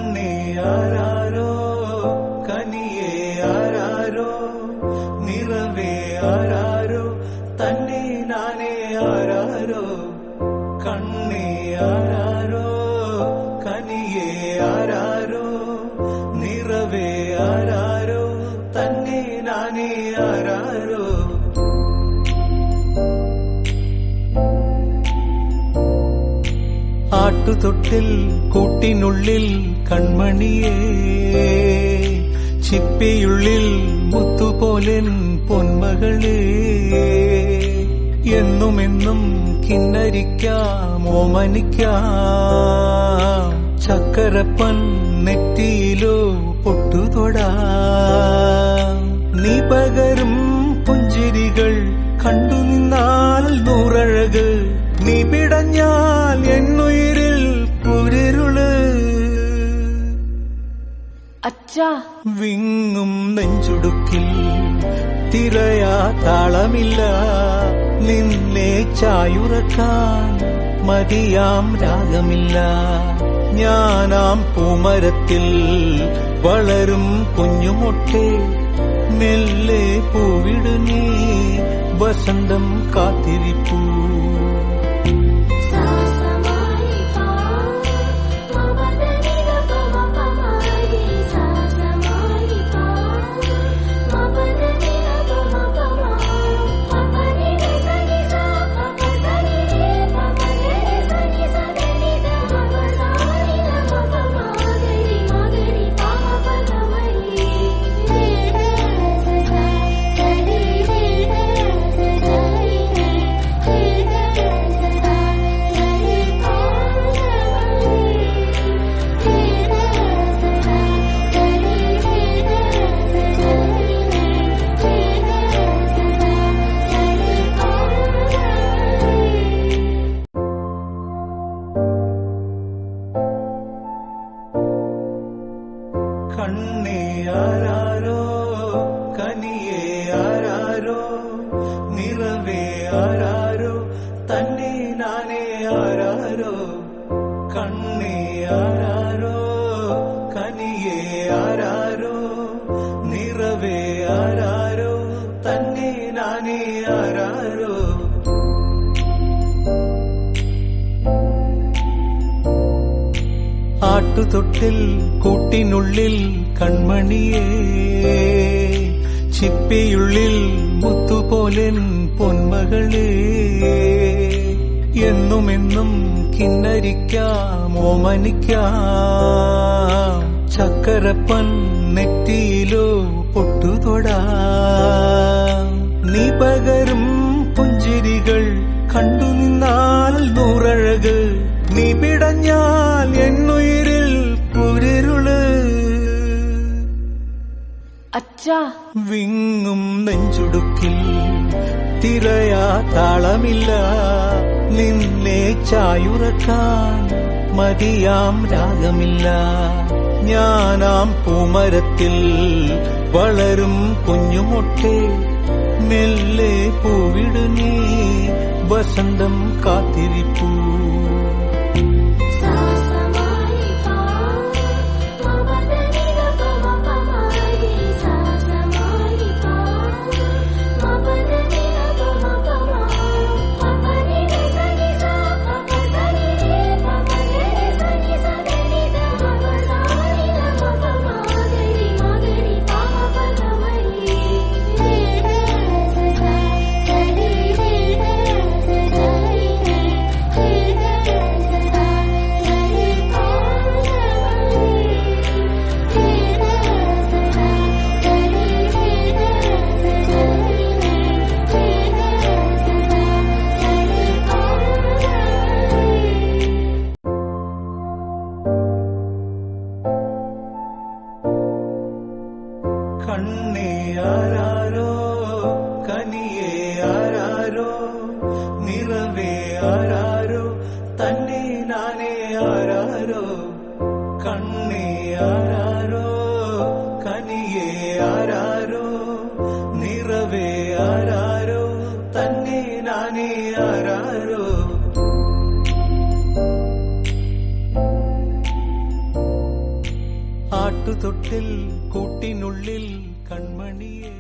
കണ്ണേ ആരാരോ കനിയേ ആരാരോ നിറവേ ആരാരോ തന്നെ നാനേ ആരാരോ കണ്ണേ ആരാരോ കനിയേ ആരാരോ നിറവേ ആരാരോ തന്നെ നാനേ ആരാരോ ആട്ടുതൊട്ടിൽ കൂട്ടിനുള്ളിൽ കൺമണിയേ ചിപ്പിയുള്ളിൽ മുത്തുപോലെൻ പൊന്മകളേ എന്നുമെന്നും കിന്നരിക്കാം ഓമനിക്കാം ചക്കരപ്പൻ നെറ്റിയിലോ പൊട്ടുതൊടാ നീ പകരും പുഞ്ചിരികൾ കണ്ടു നിന്നാൽ നൂറഴക് നീ പിടഞ്ഞാൽ എന്നുയിരിൽ കുരിരുള് അച്ഛാ വിങ്ങും നെഞ്ചുടുക്കിൽ തിരയാ താളമില്ല നിന്നെ ചായുറക്കാൻ മതിയാം രാഗമില്ല ഞാനാം പൂമരത്തിൽ വളരും കുഞ്ഞുമൊട്ടെ മെല്ലെ പൂവിടു നീ വസന്തം കാത്തിരിപ്പൂ കണ്ണേ ആരാരോ കനിയേ ആരാരോ നിറവേ ആരാരോ തന്നെ നാനേ ആരാരോ കണ്ണേ ആരാരോ കനിയേ ആരാരോ നിറവേ ആരാരോ തന്നെ നാനേ ആരാരോ ആട്ടുതൊട്ടിൽ കൂട്ടിനുള്ളിൽ കൺമണിയേ ചിപ്പിയുള്ളിൽ മുത്തുപോലെൻ പൊന്മകളേ എന്നുമെന്നും കിന്നരിക്കാം ഓമനിക്കാം ചക്കരപ്പൻ നെറ്റിയിലോ പൊട്ടുതൊടാ നീ പകരും പുഞ്ചിരികൾ കണ്ടു നിന്നാൽ നൂറഴക് നീ പിടഞ്ഞാൽ എന്നുയിരിൽ കുരിരുള് അച്ഛാ വിങ്ങും നെഞ്ചുടുക്കിൽ തിരയാ താളമില്ല നിന്നെ ചായുറക്കാൻ മതിയാം രാഗമില്ല ഞാനാം പൂമരത്തിൽ വളരും കുഞ്ഞുമൊട്ടെ മെല്ലെ പൂവിടു നീ വസന്തം കാത്തിരിപ്പൂ കണ്ണേ ആരാരോ കനിയേ ആരാരോ നിറവേ ആരാരോ തന്നെ നാനേ ആരാരോ കണ്ണേ ആരാരോ കനിയേ ആരാരോ നിറവേ ആരാരോ തന്നെ നാനേ ആരാരോ ആട്ടുതൊട്ടിൽ കൂട്ടിനുള്ളിൽ കൺമണിയേ